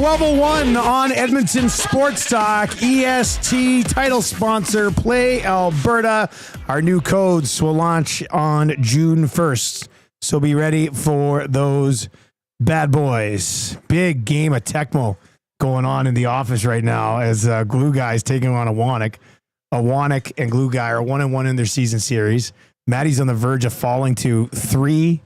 12:01 on Edmonton Sports Talk. EST title sponsor, Play Alberta. Our new codes will launch on June 1st. So be ready for those bad boys. Big game of Tecmo going on in the office right now as Glue Guy's taking on Awanek. Awanek and Glue Guy are 1-1 in their season series. Maddie's on the verge of falling to 3-3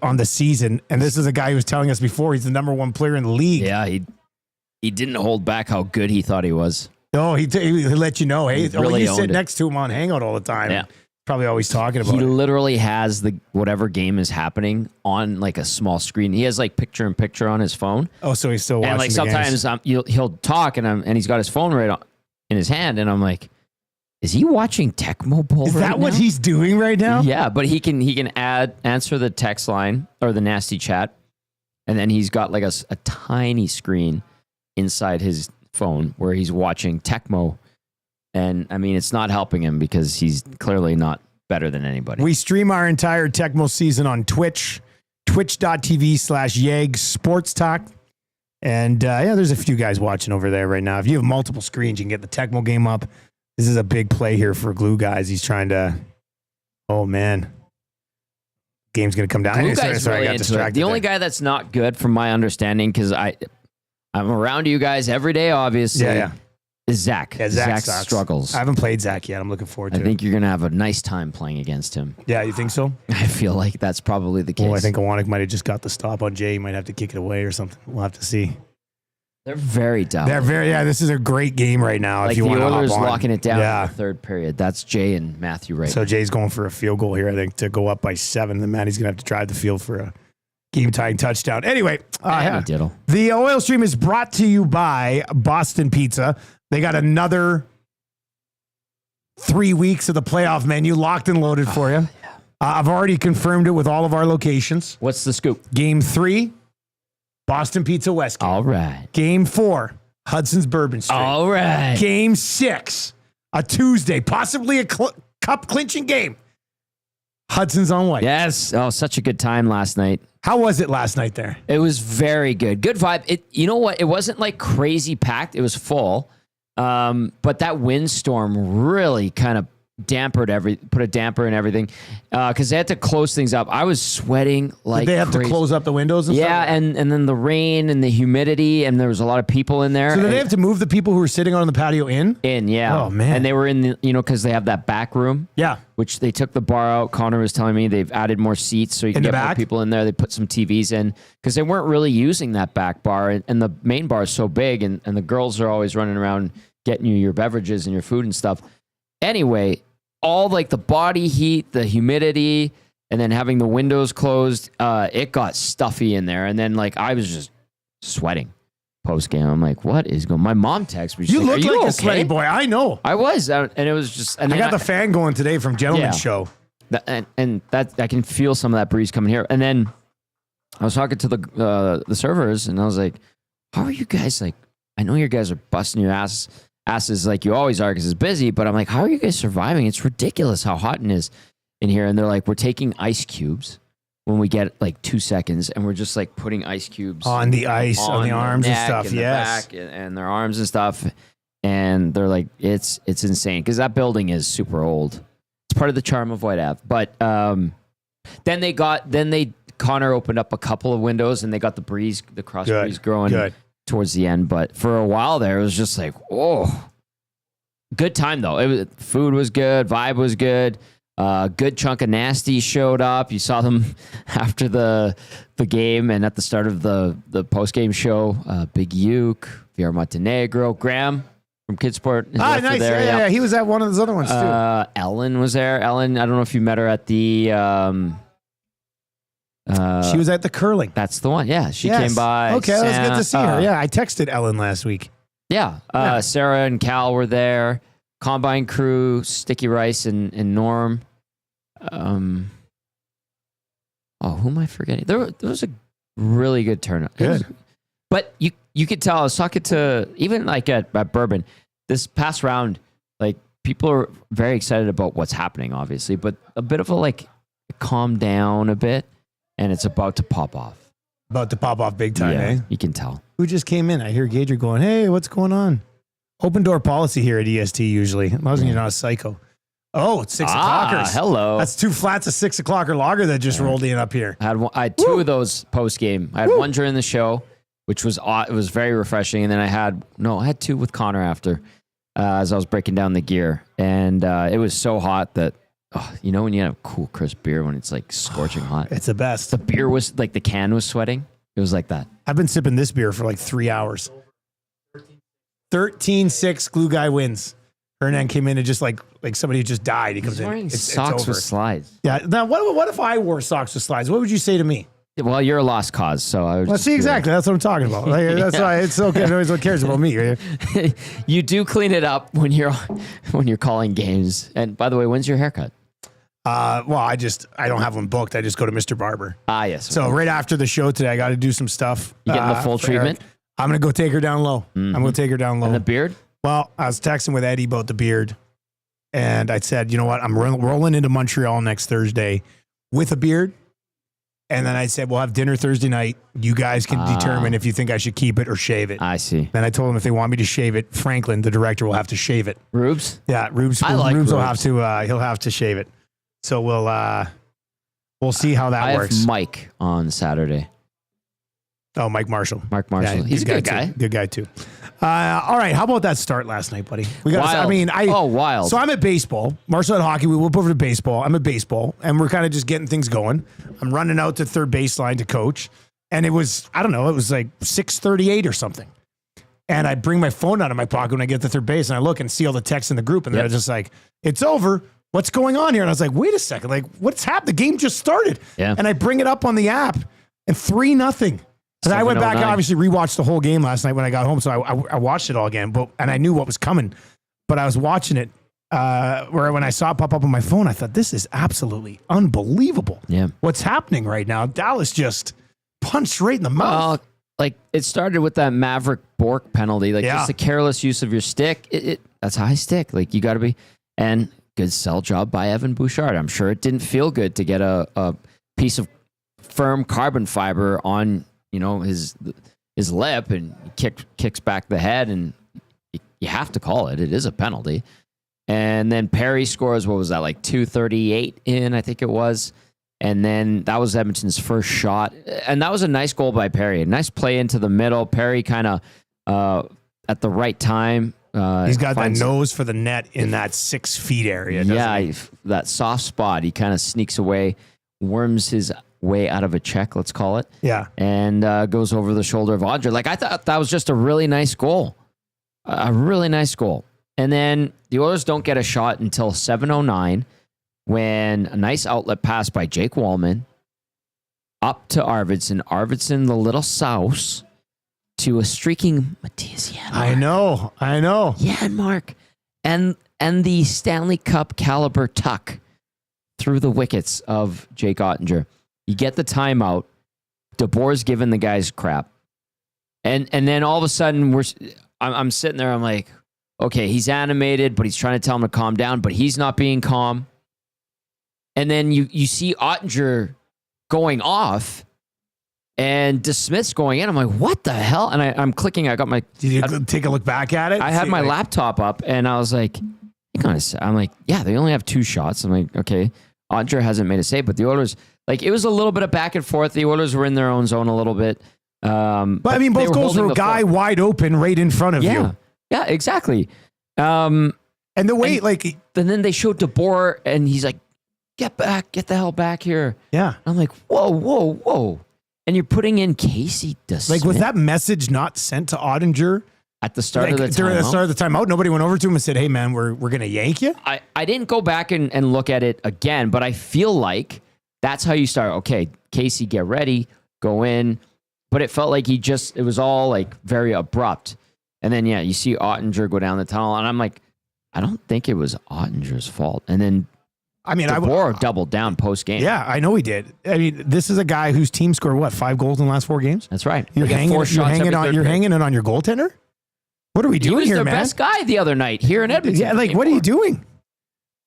on the season. And this is a guy who was telling us before he's the number one player in the league. Yeah, he didn't hold back how good he thought he was. No, he let you know. Hey, really you sit next to him on Hangout all the time. Yeah. Probably always talking about it. He it. literally has the whatever game is happening on like a small screen. He has like picture-in-picture on his phone. Oh, so he's still watching. And like sometimes he'll talk and he's got his phone right in his hand, and I'm like, is he watching Tecmo Bowl? Is that what he's doing right now? Yeah, but he can answer the text line or the nasty chat, and then he's got like a tiny screen inside his phone where he's watching Tecmo. And I mean, it's not helping him because he's clearly not better than anybody. We stream our entire Tecmo season on Twitch, twitch.tv/Yeg Sports Talk. And there's a few guys watching over there right now. If you have multiple screens, you can get the Tecmo game up. This is a big play here for Glue Guys. He's trying to, oh man. Game's going to come down. Glue Guy's really into it. The only guy that's not good from my understanding, because I'm around you guys every day, obviously. Yeah. Is Zach. Yeah, Zach struggles. I haven't played Zach yet. I'm looking forward to it. I think you're going to have a nice time playing against him. Yeah, you think so? I feel like that's probably the case. Well, I think Awanek might have just got the stop on Jay. He might have to kick it away or something. We'll have to see. They're very down. This is a great game right now. Like if you the want Oilers to hop on. locking it down in the third period. That's Jay and Matthew right So now. Jay's going for a field goal here, I think, to go up by 7. Then Matty's going to have to drive the field for a game-tying touchdown. Anyway, the Oil Stream is brought to you by Boston Pizza. They got another 3 weeks of the playoff menu locked and loaded for you. Yeah. I've already confirmed it with all of our locations. What's the scoop? Game 3, Boston Pizza Westgate. All right. Game 4, Hudson's Bourbon Street. All right. Game 6, a Tuesday, possibly a cup clinching game. Hudson's on White. Yes. Oh, such a good time last night. How was it last night there? It was very good. Good vibe. You know what? It wasn't like crazy packed. It was full. But that windstorm really kind of put a damper in everything, because they had to close things up. I was sweating like Did they have crazy. to close up the windows and stuff? Yeah, and then the rain and the humidity, and there was a lot of people in there. So did they have to move the people who were sitting on the patio in? Yeah. Oh, man. And they were in the, because they have that back room. Yeah. Which they took the bar out. Connor was telling me they've added more seats so you can get more people in there. They put some TVs in because they weren't really using that back bar, and the main bar is so big, and the girls are always running around getting you your beverages and your food and stuff. Anyway, all like the body heat, the humidity, and then having the windows closed, it got stuffy in there. And then like I was just sweating post game. I'm like, what is going on? My mom texted me. You look like a sweaty boy. I know. I was. And it was just... And I got the fan going today from Gentleman's Show. And that I can feel some of that breeze coming here. And then I was talking to the servers, and I was like, how are you guys like... I know you guys are busting your asses like you always are because it's busy, but I'm like, how are you guys surviving? It's ridiculous how hot it is in here. And they're like, we're taking ice cubes when we get like 2 seconds, and we're just like putting ice cubes on the ice, on the arms and stuff. And yes. the back and their arms and stuff. And they're like, it's insane because that building is super old. It's part of the charm of White Ave. But Connor opened up a couple of windows, and they got the cross breeze growing towards the end. But for a while there, it was just like, oh, good time though. Food was good, vibe was good. Good chunk of nasty showed up. You saw them after the game and at the start of the post game show. Big Uke, VR Montenegro, Graham from Kidsport. Nice. There. Yeah. He was at one of those other ones too. Ellen was there. Ellen, I don't know if you met her at the. She was at the curling. That's the one. Yeah, she came by. Okay, it was good to see her. Yeah, I texted Ellen last week. Yeah, Sarah and Cal were there. Combine crew, Sticky Rice and Norm. Who am I forgetting? There was a really good turnout. Good. But you could tell, I was talking to, even like at Bourbon, this past round, like people are very excited about what's happening, obviously, but a bit of a like calm down a bit, and it's about to pop off. About to pop off big time, Yeah, eh? you can tell. Who just came in? I hear Gager going, hey, what's going on? Open door policy here at EST usually. As long as you're not a psycho. Oh, it's 6 o'clockers. Hello. That's 2 flats of 6 o'clocker lager that just rolled in up here. I had 2 of those post game. I had one during the show, which was it was very refreshing, and then I had 2 with Connor after as I was breaking down the gear, and it was so hot that when you have cool crisp beer when it's like scorching hot. It's the best. The beer was like the can was sweating. It was like that. I've been sipping this beer for like 3 hours. 13-6 glue guy wins. Hernan came in and just like somebody who just died. He comes He's wearing in. socks with slides. Yeah. Now, what if I wore socks with slides? What would you say to me? Well, you're a lost cause, so I would. Well, see, exactly. That's what I'm talking about. Like, that's why it's okay. Nobody cares about me. Right? You do clean it up when you're calling games. And by the way, when's your haircut? Well, I don't have one booked. I just go to Mr. Barber. Yes. So right after the show today, I got to do some stuff. You getting the full treatment? Eric. I'm going to go take her down low. I'm going to take her down low. And the beard? Well, I was texting with Eddie about the beard, and I said, you know what? I'm rolling into Montreal next Thursday with a beard. And then I said, we'll have dinner Thursday night. You guys can determine if you think I should keep it or shave it. I see. Then I told him if they want me to shave it, Franklin, the director, will have to shave it. Rubes? Yeah, Rubes. Rubes will have to. He'll have to shave it. So we'll see how that works. I have Mike on Saturday. Oh, Mike Marshall. Mark Marshall. Yeah, he's a good guy. Good guy too. All right. How about that start last night, buddy? We got. Wild. Wild. So I'm at baseball. Marshall at hockey. We whip over to baseball. I'm at baseball, and we're kind of just getting things going. I'm running out to third baseline to coach, and it was it was like 6:38 or something. And I bring my phone out of my pocket when I get to third base, and I look and see all the texts in the group, and they're just like, "It's over. What's going on here?" And I was like, "Wait a second. Like, what's happened? The game just started." Yeah. And I bring it up on the app, and 3-0. And I went back and obviously rewatched the whole game last night when I got home, so I watched it all again. And I knew what was coming, but I was watching it where when I saw it pop up on my phone, I thought, this is absolutely unbelievable. Yeah, what's happening right now? Dallas just punched right in the mouth. Like it started with that Maverick Bork penalty, just a careless use of your stick. That's high stick. Like you got to be, and good sell job by Evan Bouchard. I'm sure it didn't feel good to get a piece of firm carbon fiber on his lip, and kicks back the head, and you have to call it. It is a penalty. And then Perry scores, what was that, like 2:38 in, I think it was. And then that was Edmonton's first shot. And that was a nice goal by Perry. A nice play into the middle. Perry kind of at the right time. He's got that nose for the net in that 6 feet area. That soft spot. He kind of sneaks away, worms his way out of a check, let's call it. Yeah. And goes over the shoulder of Audrey. Like, I thought that was just a really nice goal. A really nice goal. And then the Oilers don't get a shot until 7:09 when a nice outlet pass by Jake Wallman up to Arvidsson. Arvidsson, the little souse, to a streaking Matthias Janmark. I know. Janmark. And the Stanley Cup caliber tuck through the wickets of Jake Ottinger. You get the timeout. Debor's giving the guys crap. And then all of a sudden, I'm sitting there, I'm like, okay, he's animated, but he's trying to tell him to calm down, but he's not being calm. And then you see Ottinger going off, and DeSmith's going in. I'm like, what the hell? And I'm clicking. I got my... Did you take a look back at it? I had my laptop up, and I was like, I'm like, yeah, they only have 2 shots. I'm like, okay, Ottinger hasn't made a save, but the Oilers... Like, it was a little bit of back and forth. The Oilers were in their own zone a little bit. But I mean, both goals were a guy wide open right in front of you. Yeah, exactly. And the way, and then they showed Debor, and he's like, get the hell back here. Yeah. I'm like, whoa. And you're putting in Casey DeSmith. Like, was that message not sent to Ottinger? At the start of the timeout? During the start of the timeout, nobody went over to him and said, hey, man, we're going to yank you? I didn't go back and look at it again, but I feel like that's how you start. Okay, Casey, get ready, go in. But it felt like it was all like very abrupt. And then, you see Ottinger go down the tunnel, and I'm like, I don't think it was Ottinger's fault. And then Debor doubled down post game. Yeah, I know he did. I mean, this is a guy whose team scored 5 goals in the last 4 games? That's right. You're hanging it on your goaltender? What are we doing here, man? He was their best guy the other night here in Edmonton. Yeah, like, what are you doing?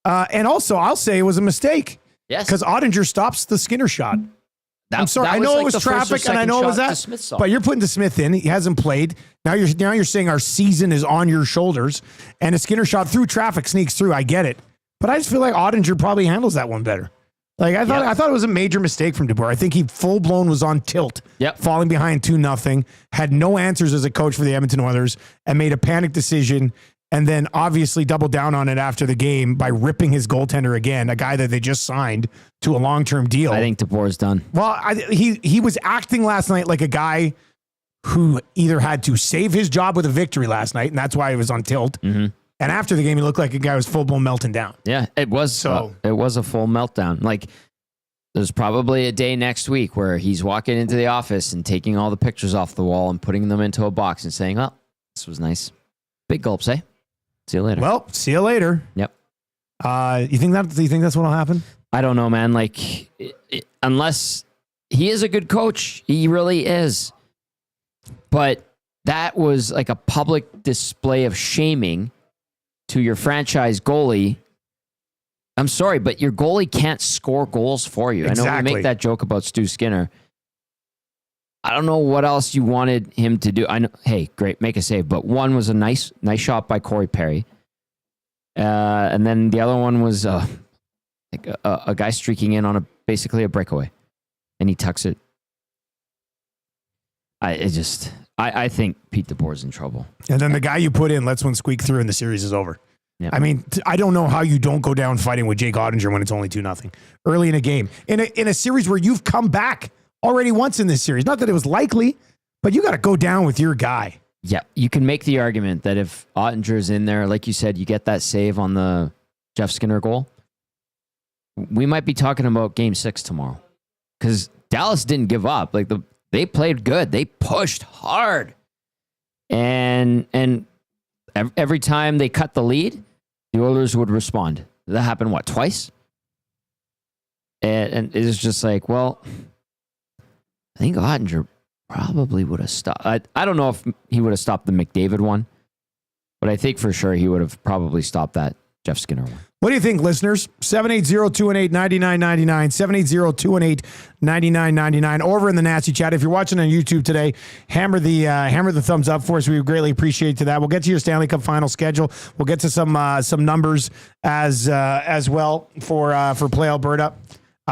And also, I'll say it was a mistake. Yes. Because Ottinger stops the Skinner shot. I'm sorry. I know it was traffic, and I know it was that. But you're putting DeSmith in. He hasn't played. Now you're saying our season is on your shoulders, and a Skinner shot through traffic sneaks through. I get it, but I just feel like Ottinger probably handles that one better. Like I thought it was a major mistake from DeBoer. I think he full blown was on tilt, falling behind 2-0, had no answers as a coach for the Edmonton Oilers, and made a panic decision. And then obviously doubled down on it after the game by ripping his goaltender again, a guy that they just signed to a long-term deal. I think DeBoer's done. Well, he was acting last night like a guy who either had to save his job with a victory last night, and that's why he was on tilt. Mm-hmm. And after the game, he looked like a guy who was full-blown melting down. Yeah, it was. It was a full meltdown. Like, there's probably a day next week where he's walking into the office and taking all the pictures off the wall and putting them into a box and saying, "Oh, this was nice." Big gulps, eh? See you later. Well, see you later. Yep. You think that's what'll happen? I don't know, man. Like, unless he is a good coach, he really is. But that was like a public display of shaming to your franchise goalie. I'm sorry, but your goalie can't score goals for you. Exactly. I know we make that joke about Stu Skinner. I don't know what else you wanted him to do. I know, hey, great, make a save. But one was a nice shot by Corey Perry. And then the other one was like a guy streaking in on basically a breakaway. And he tucks it. I think Pete DeBoer's in trouble. And then the guy you put in lets one squeak through and the series is over. Yeah. I mean, I don't know how you don't go down fighting with Jake Ottinger when it's only 2-0 early in a game. In a series where you've come back already once in this series. Not that it was likely, but you got to go down with your guy. Yeah, you can make the argument that if Ottinger's in there, like you said, you get that save on the Jeff Skinner goal, we might be talking about Game 6 tomorrow. Because Dallas didn't give up. Like they played good. They pushed hard. And every time they cut the lead, the Oilers would respond. That happened, twice? And it was just like, well, I think Ottinger probably would have stopped. I don't know if he would have stopped the McDavid one, but I think for sure he would have probably stopped that Jeff Skinner one. What do you think, listeners? 780-218-9999, 780-218-9999. Over in the Nasty Chat. If you're watching on YouTube today, hammer the thumbs up for us. We would greatly appreciate that. We'll get to your Stanley Cup Final schedule. We'll get to some numbers as well for Play Alberta.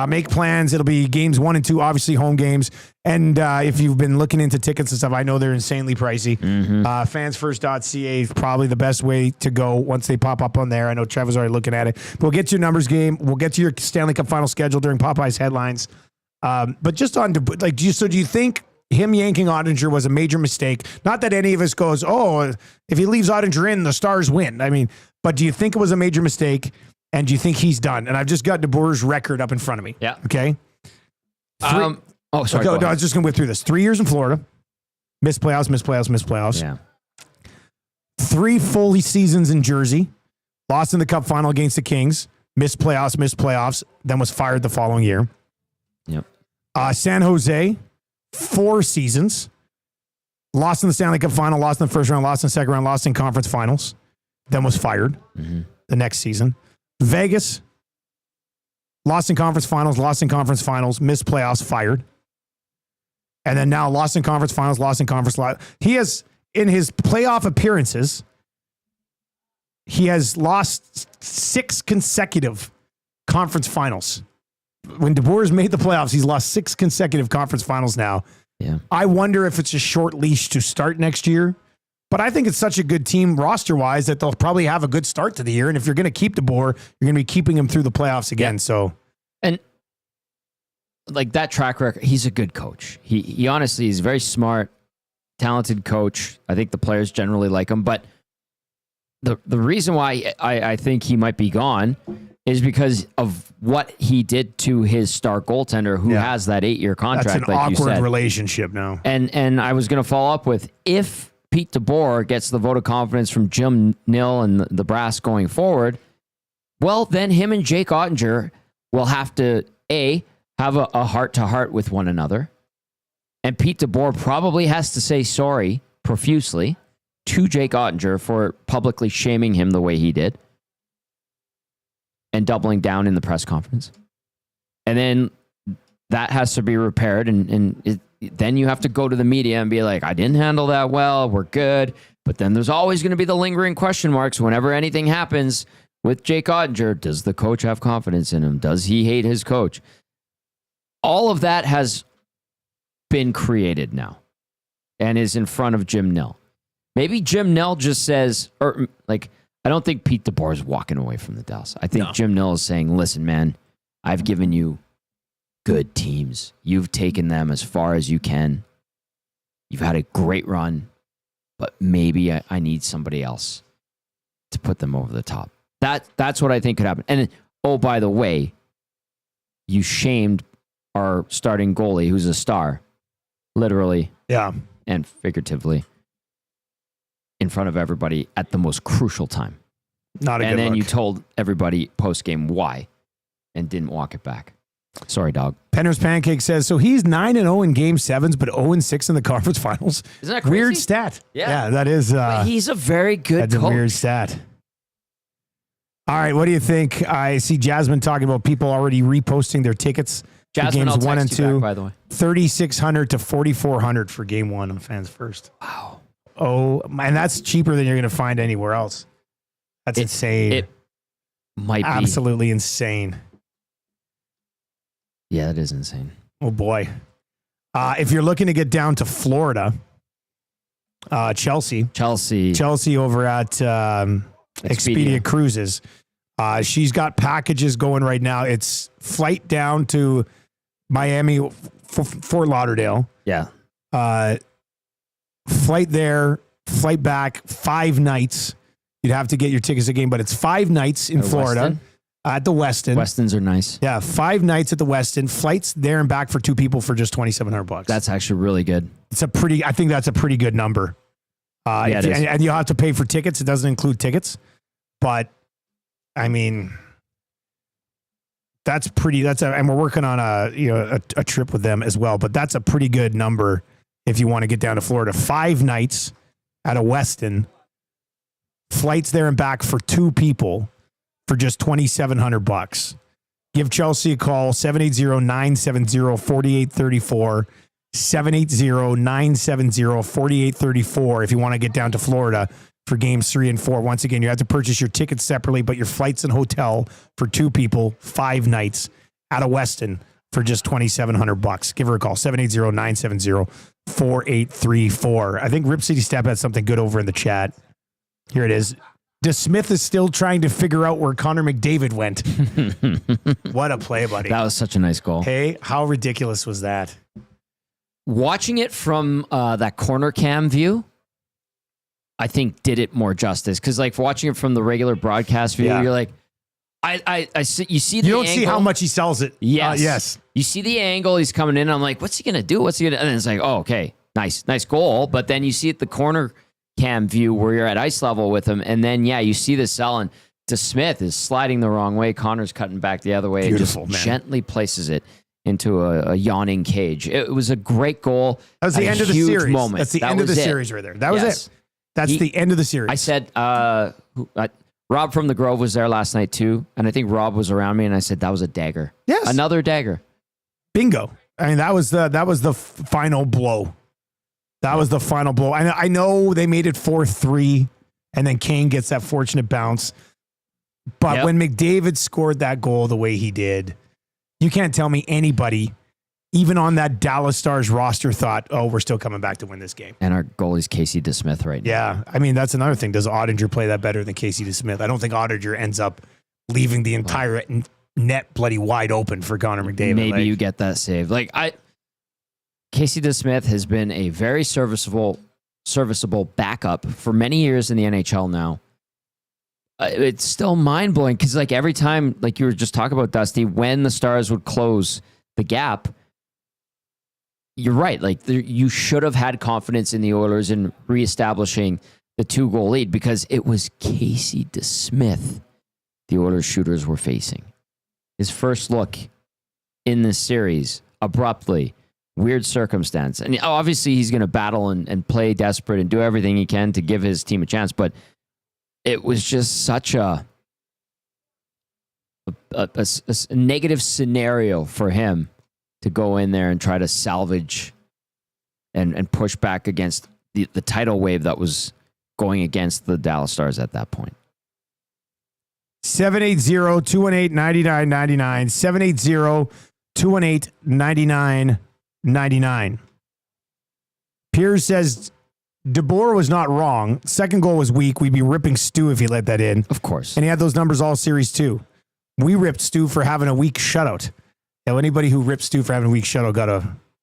Make plans. It'll be games 1 and 2, obviously home games. And if you've been looking into tickets and stuff, I know they're insanely pricey. Mm-hmm. Fansfirst.ca is probably the best way to go once they pop up on there. I know Trevor's already looking at it. But we'll get to your numbers game. We'll get to your Stanley Cup Final schedule during Popeye's headlines. But just on, like, do you think him yanking Ottinger was a major mistake? Not that any of us goes, oh, if he leaves Ottinger in, the Stars win. I mean, but do you think it was a major mistake? And do you think he's done? And I've just got DeBoer's record up in front of me. Yeah. Okay. Sorry. Okay, no, I was just going to whip through this. 3 years in Florida. Missed playoffs. Yeah. 3 full seasons in Jersey. Lost in the Cup Final against the Kings. Missed playoffs. Then was fired the following year. Yep. San Jose. 4 seasons. Lost in the Stanley Cup Final. Lost in the first round. Lost in the second round. Lost in conference finals. Then was fired the next season. Vegas, lost in conference finals, missed playoffs, fired. And then now lost in conference finals, He has, in his playoff appearances, he has lost 6 consecutive conference finals. When DeBoer's made the playoffs, he's lost 6 consecutive conference finals now. Yeah. I wonder if it's a short leash to start next year. But I think it's such a good team roster-wise that they'll probably have a good start to the year. And if you're going to keep DeBoer, you're going to be keeping him through the playoffs again. Yeah. So, and like that track record, he's a good coach. He honestly is a very smart, talented coach. I think the players generally like him. But the reason why I think he might be gone is because of what he did to his star goaltender who has that 8-year contract. That's an awkward relationship now. And I was going to follow up with, if Pete DeBoer gets the vote of confidence from Jim Nill and the brass going forward, well, then him and Jake Ottinger will have to, have a heart-to-heart with one another. And Pete DeBoer probably has to say sorry profusely to Jake Ottinger for publicly shaming him the way he did and doubling down in the press conference. And then that has to be repaired. And then you have to go to the media and be like, I didn't handle that well. We're good. But then there's always going to be the lingering question marks whenever anything happens with Jake Ottinger. Does the coach have confidence in him? Does he hate his coach? All of that has been created now and is in front of Jim Nill. Maybe Jim Nill just says, or like, I don't think Pete DeBoer is walking away from the Dallas. I think Jim Nill is saying, listen, man, I've given you good teams. You've taken them as far as you can. You've had a great run, but maybe I need somebody else to put them over the top. That's what I think could happen. And oh, by the way, you shamed our starting goalie, who's a star, literally, and figuratively, in front of everybody at the most crucial time. Not a good And then look. you told everybody post-game why and didn't walk it back. Sorry, dog. Penner's Pancake says, so he's 9-0 in game sevens, but 0-6 in the conference finals. Isn't that crazy? Weird stat. Yeah. That is. But he's a very good that's coach. a weird stat. All right, what do you think? I see Jasmine talking about people already reposting their tickets. Jasmine, games I'll 1 and text you 2. back, by the way. 3,600 to 4,400 for game 1 on Fans First. Wow. Oh, and that's cheaper than you're going to find anywhere else. That's insane. It might be. Absolutely insane. Yeah, that is insane. Oh, boy. If you're looking to get down to Florida, Chelsea over at Expedia Cruises. She's got packages going right now. It's flight down to Miami, Fort Lauderdale. Yeah. Flight there, flight back, 5 nights. You'd have to get your tickets again, but it's 5 nights in Florida. Westin? At the Westin. Westins are nice. Yeah, 5 nights at the Westin. Flights there and back for 2 people for just $2,700. That's actually really good. I think that's a pretty good number. And you'll have to pay for tickets. It doesn't include tickets. But, I mean, and we're working on a trip with them as well. But that's a pretty good number if you want to get down to Florida. 5 nights at a Westin. Flights there and back for 2 people for just $2,700. Give Chelsea a call, 780-970-4834. 780-970-4834 if you want to get down to Florida for games 3 and 4. Once again, you have to purchase your tickets separately, but your flights and hotel for 2 people, 5 nights at a Westin for just $2,700. Give her a call, 780-970-4834. I think Rip City Step had something good over in the chat. Here it is. DeSmith is still trying to figure out where Connor McDavid went. What a play, buddy. That was such a nice goal. Hey, how ridiculous was that? Watching it from that corner cam view, I think did it more justice. Because like watching it from the regular broadcast view, you're like, I see, you see the angle. You don't see how much he sells it. Yes. Yes. You see the angle he's coming in. I'm like, what's he going to do? And then it's like, oh, okay, nice goal. But then you see it the corner cam view where you're at ice level with him. And then, you see the cell and DeSmith is sliding the wrong way. Connor's cutting back the other way. Beautiful, and just man. gently places it into a yawning cage. It was a great goal. That was the end of the series. Moment. That's the end of the series right there. That was it. That's the end of the series. I said, Rob from the Grove was there last night too. And I think Rob was around me and I said, that was a dagger. Yes. Another dagger. Bingo. I mean, that was the final blow. That was the final blow. I know they made it 4-3 and then Kane gets that fortunate bounce. But when McDavid scored that goal the way he did, you can't tell me anybody, even on that Dallas Stars roster, thought, oh, we're still coming back to win this game. And our goalie's Casey DeSmith right now. Yeah. I mean, that's another thing. Does Ottinger play that better than Casey DeSmith? I don't think Ottinger ends up leaving the entire net bloody wide open for Connor McDavid. Maybe you get that save. Casey DeSmith has been a very serviceable backup for many years in the NHL now. It's still mind-blowing because every time, like you were just talking about, Dusty, when the Stars would close the gap, you're right. You should have had confidence in the Oilers in reestablishing the 2-goal lead because it was Casey DeSmith the Oilers shooters were facing. His first look in this series, abruptly, weird circumstance. And obviously he's going to battle and play desperate and do everything he can to give his team a chance. But it was just such a negative scenario for him to go in there and try to salvage and push back against the tidal wave that was going against the Dallas Stars at that point. 780-218-9999. 780-218-9999. Piers says Debor was not wrong. Second goal was weak. We'd be ripping Stu if he let that in. Of course. And he had those numbers all series too. We ripped Stu for having a weak shutout. Now, anybody who ripped Stu for having a weak shutout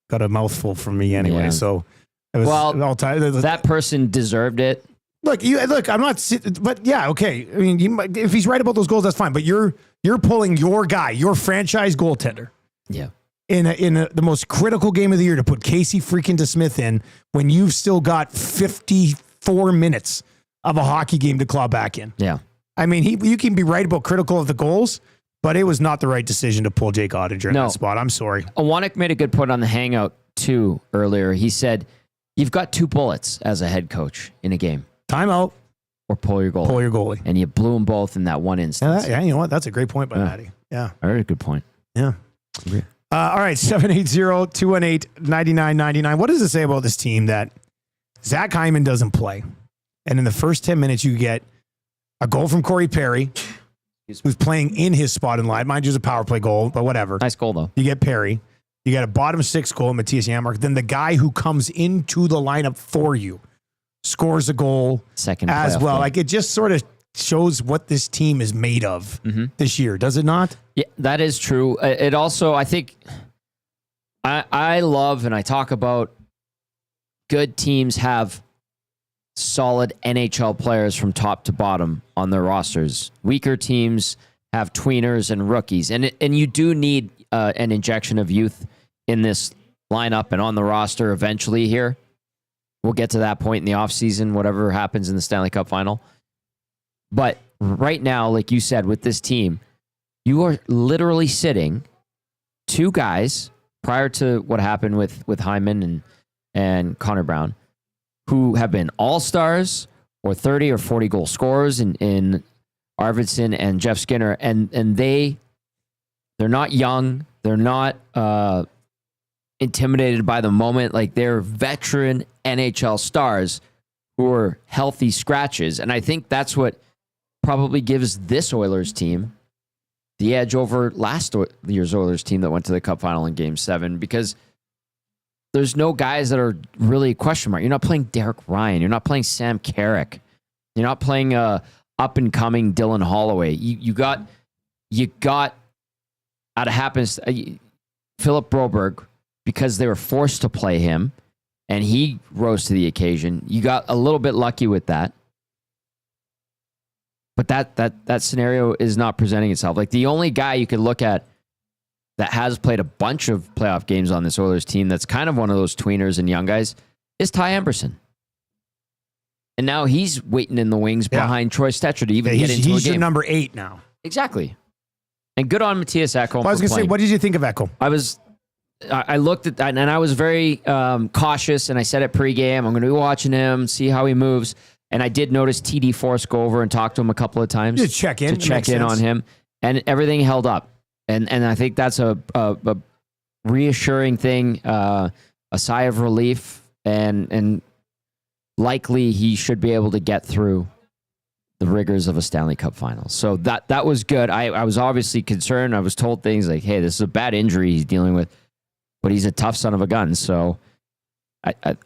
got a mouthful from me anyway. Yeah. So it was all time. That person deserved it. Look, I'm not, but yeah, okay. I mean, if he's right about those goals, that's fine. But you're pulling your guy, your franchise goaltender, yeah, in the most critical game of the year to put Casey freaking DeSmith in when you've still got 54 minutes of a hockey game to claw back in. Yeah, I mean, you can be right about critical of the goals, but it was not the right decision to pull Jake Ottinger in that spot. I'm sorry. Awanek made a good point on the hangout too earlier. He said, "You've got 2 bullets as a head coach in a game." Timeout or pull your goalie. And you blew them both in that one instance. Yeah, you know what? That's a great point by Matty. Yeah. Very good point. Yeah. All right, 780-218-9999. What does it say about this team that Zach Hyman doesn't play? And in the first 10 minutes, you get a goal from Corey Perry, who's playing in his spot in line. Mind you, it's a power play goal, but whatever. Nice goal, though. You get Perry. You got a bottom 6 goal, Matthias Janmark. Then the guy who comes into the lineup for you scores a goal second as well. Like, it just sort of shows what this team is made of this year, does it not? Yeah, that is true. It also, I think, I love and I talk about good teams have solid NHL players from top to bottom on their rosters. Weaker teams have tweeners and rookies, and you do need an injection of youth in this lineup and on the roster eventually here. We'll get to that point in the offseason, whatever happens in the Stanley Cup Final. But right now, like you said, with this team, you are literally sitting 2 guys prior to what happened with Hyman and Connor Brown, who have been all-stars or 30 or 40 goal scorers in Arvidsson and Jeff Skinner. And they're not young. They're not intimidated by the moment. Like, they're veteran NHL stars who are healthy scratches. And I think that's what probably gives this Oilers team the edge over last year's Oilers team that went to the Cup Final in Game 7, because there's no guys that are really a question mark. You're not playing Derek Ryan. You're not playing Sam Carrick. You're not playing up-and-coming Dylan Holloway. You got out of happens, Philip Broberg, because they were forced to play him, and he rose to the occasion. You got a little bit lucky with that. But that scenario is not presenting itself. Like, the only guy you could look at that has played a bunch of playoff games on this Oilers team that's kind of one of those tweeners and young guys is Ty Emberson. And now he's waiting in the wings behind Troy Stetcher to even get into a game. He's your number 8 now. Exactly. And good on Matthias Ekholm. Well, I was going to say, what did you think of Ekholm? I looked at that, and I was very cautious, and I said it pregame, I'm going to be watching him, see how he moves. And I did notice TD Force go over and talk to him a couple of times. To check in on him. And everything held up. And I think that's a reassuring thing, a sigh of relief, and likely he should be able to get through the rigors of a Stanley Cup Final. So that was good. I was obviously concerned. I was told things like, hey, this is a bad injury he's dealing with, but he's a tough son of a gun. So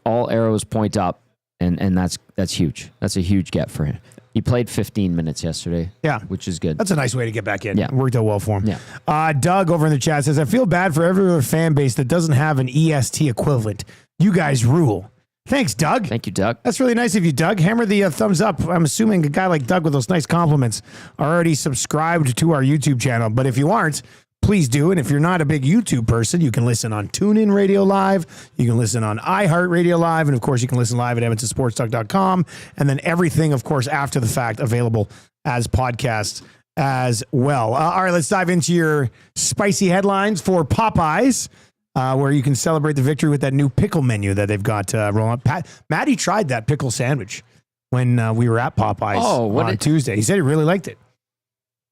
all arrows point up, and that's huge. That's a huge get for him. He played 15 minutes yesterday, which is good. That's a nice way to get back in. Yeah. It worked out well for him. Yeah. Doug over in the chat says, I feel bad for every other fan base that doesn't have an EST equivalent. You guys rule. Thanks, Doug. Thank you, Doug. That's really nice of you, Doug. Hammer the thumbs up. I'm assuming a guy like Doug with those nice compliments are already subscribed to our YouTube channel. But if you aren't, please do. And if you're not a big YouTube person, you can listen on TuneIn Radio Live. You can listen on iHeartRadio Live. And, of course, you can listen live at EdmontonSportsTalk.com. And then everything, of course, after the fact, available as podcasts as well. All right, let's dive into your spicy headlines for Popeyes, where you can celebrate the victory with that new pickle menu that they've got rolling up. Matty tried that pickle sandwich when we were at Popeyes on Tuesday. He said he really liked it.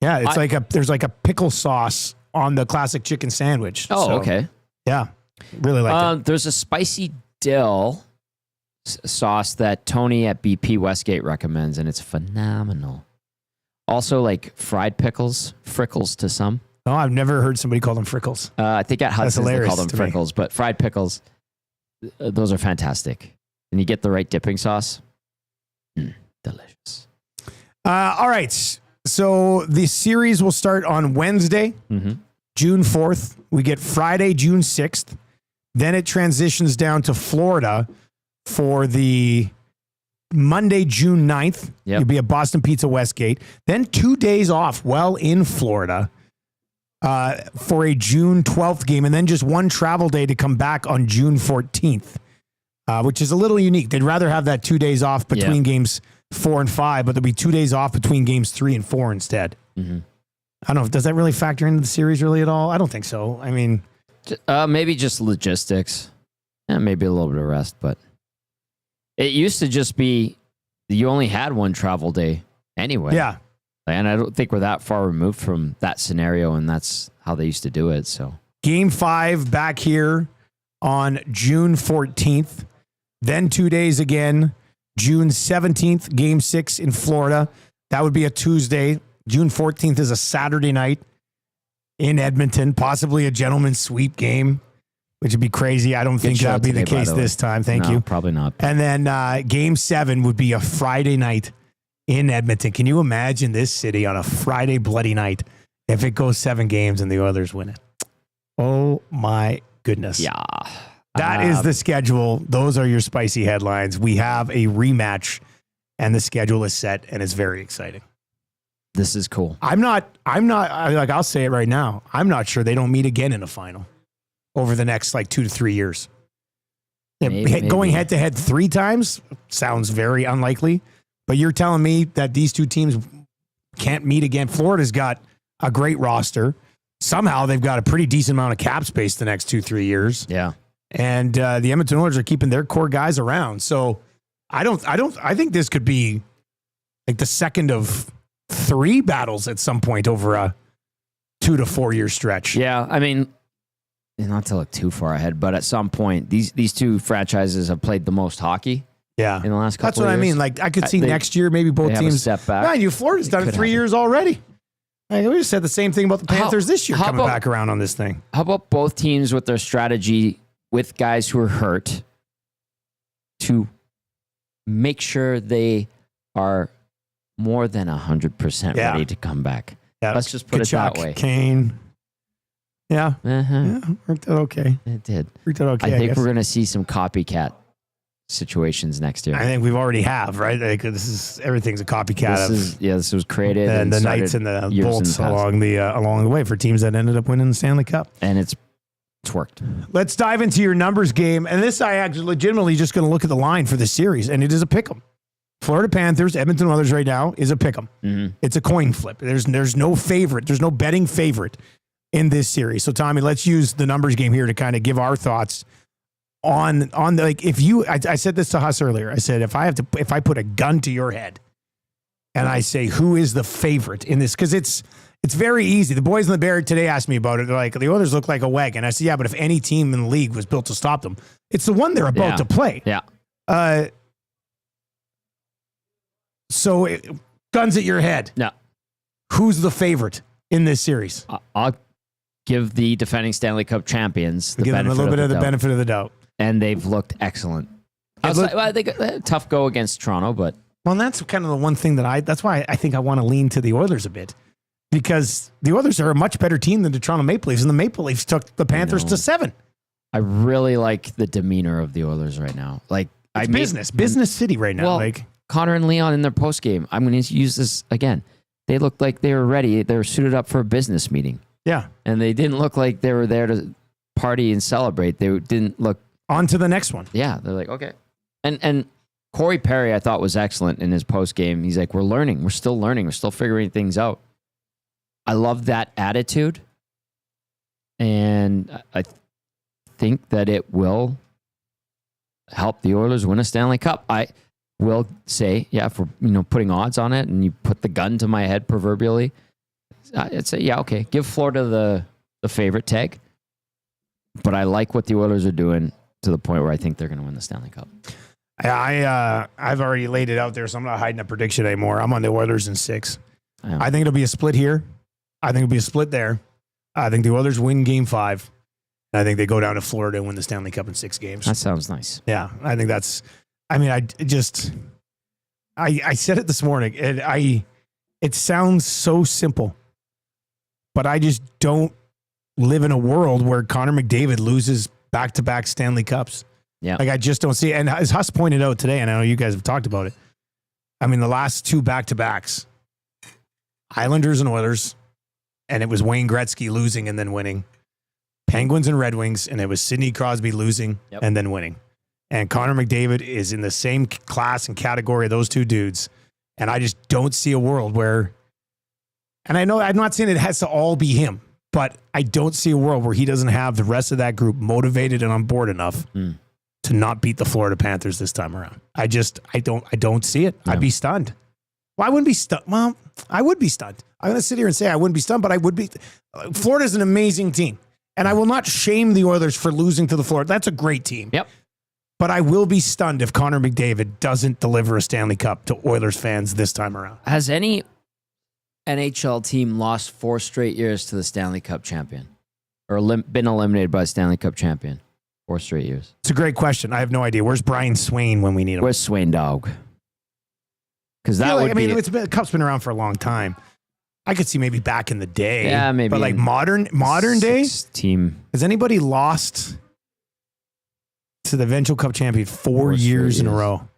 Yeah, it's there's like a pickle sauce on the classic chicken sandwich. Oh, so, okay. Yeah, really like it. There's a spicy dill sauce that Tony at BP Westgate recommends, and it's phenomenal. Also, like fried pickles, frickles to some. Oh, I've never heard somebody call them frickles. I think at Hudson's they call them frickles, but fried pickles, those are fantastic. And you get the right dipping sauce. Delicious. All right. So the series will start on Wednesday, June 4th. We get Friday, June 6th. Then it transitions down to Florida for the Monday, June 9th. Yep. You'll be at Boston Pizza Westgate. Then 2 days off while in Florida for a June 12th game. And then just one travel day to come back on June 14th, which is a little unique. They'd rather have that 2 days off between games 4 and 5, but there'll be 2 days off between games 3 and 4 instead. I don't know. Does that really factor into the series really at all? I don't think so. I mean, maybe just logistics. Yeah, maybe a little bit of rest, but it used to just be you only had one travel day anyway. Yeah. And I don't think we're that far removed from that scenario, and that's how they used to do it. So Game 5 back here on June 14th. Then 2 days again, June 17th, Game 6 in Florida. That would be a Tuesday. June 14th is a Saturday night in Edmonton, possibly a gentleman's sweep game, which would be crazy. I don't think that'd be the case this time. Thank you. Probably not. And then Game 7 would be a Friday night in Edmonton. Can you imagine this city on a Friday bloody night if it goes 7 games and the Oilers win it? Oh, my goodness. Yeah. That is the schedule. Those are your spicy headlines. We have a rematch, and the schedule is set, and it's very exciting. This is cool. I'll say it right now. I'm not sure they don't meet again in a final over the next 2 to 3 years. Maybe. Going head to head 3 times sounds very unlikely, but you're telling me that these two teams can't meet again. Florida's got a great roster. Somehow they've got a pretty decent amount of cap space the next 2-3 years. Yeah. And the Edmonton Oilers are keeping their core guys around. So I think this could be like the second of 3 battles at some point over a 2 to 4 year stretch. Yeah. I mean, not to look too far ahead, but at some point, these two franchises have played the most hockey. Yeah. In the last couple of years. That's what I mean. Like I could see next year, maybe both teams step back. Man, Florida's done it 3 years already. Like, we just said the same thing about the Panthers this year coming back around on this thing. How about both teams with their strategy with guys who are hurt to make sure they are more than 100% ready to come back? Yeah. Let's just put it that way. Kane. Yeah. Yeah. Worked out okay. It did. Worked out okay. I think we're going to see some copycat situations next year. I think we've already have, right? Like everything's a copycat. This was created. And the Knights and the Bolts along the way for teams that ended up winning the Stanley Cup. And it's worked. Let's dive into your numbers game. And this, I actually legitimately just going to look at the line for this series, and it is a pick'em. Florida Panthers, Edmonton Oilers right now is a pick'em. It's a coin flip. There's no favorite. There's no betting favorite in this series. So Tommy, let's use the numbers game here to kind of give our thoughts on the, like, if you, I said this to Huss earlier. I said, if I put a gun to your head and I say, who is the favorite in this? Cause it's very easy. The boys in the Bear today asked me about it. They're like, the Oilers look like a wagon. I said, yeah, but if any team in the league was built to stop them, it's the one they're about to play. Yeah. So guns at your head. No. Who's the favorite in this series? I'll give the defending Stanley Cup champions give them a little bit of the benefit of the doubt. And they've looked excellent. I think a tough go against Toronto, but... Well, and that's kind of the one thing that's why I think I want to lean to the Oilers a bit. Because the Oilers are a much better team than the Toronto Maple Leafs, and the Maple Leafs took the Panthers to 7. I really like the demeanor of the Oilers right now. Like, business city right now. Well, Connor and Leon in their postgame, I'm going to use this again. They looked like they were ready. They were suited up for a business meeting. Yeah. And they didn't look like they were there to party and celebrate. They didn't look... On to the next one. Yeah. They're like, okay. And Corey Perry, I thought, was excellent in his postgame. He's like, we're learning. We're still learning. We're still figuring things out. I love that attitude. And I think that it will help the Oilers win a Stanley Cup. I will say, if we're putting odds on it and you put the gun to my head proverbially, I'd say, okay, give Florida the favorite tag. but I like what the Oilers are doing to the point where I think they're going to win the Stanley Cup. I've already laid it out there, so I'm not hiding a prediction anymore. I'm on the Oilers in 6. Yeah. I think it'll be a split here. I think it'll be a split there. I think the Oilers win Game 5. And I think they go down to Florida and win the Stanley Cup in 6 games. That sounds nice. Yeah, I think that's. I mean, I said it this morning, and it sounds so simple, but I just don't live in a world where Connor McDavid loses back-to-back Stanley Cups. Yeah. Like, I just don't see it. And as Huss pointed out today, and I know you guys have talked about it, I mean, the last 2 back-to-backs, Islanders and Oilers, and it was Wayne Gretzky losing and then winning. Penguins and Red Wings, and it was Sidney Crosby losing and then winning. And Connor McDavid is in the same class and category of those 2 dudes. And I just don't see a world where, and I know I'm not saying it has to all be him, but I don't see a world where he doesn't have the rest of that group motivated and on board enough to not beat the Florida Panthers this time around. I don't see it. Yeah. I'd be stunned. Well, I wouldn't be stunned. Well, I would be stunned. I'm going to sit here and say I wouldn't be stunned, but I would be. Florida's an amazing team. And I will not shame the Oilers for losing to the Florida. That's a great team. Yep. But I will be stunned if Connor McDavid doesn't deliver a Stanley Cup to Oilers fans this time around. Has any NHL team lost 4 straight years to the Stanley Cup champion? Or been eliminated by a Stanley Cup champion 4 straight years? It's a great question. I have no idea. Where's Brian Swain when we need him? Where's Swain Dog? Because that would be... the Cup's been around for a long time. I could see maybe back in the day. Yeah, maybe. But like modern day? Team. Has anybody lost to the eventual Cup champion 4 years in a row?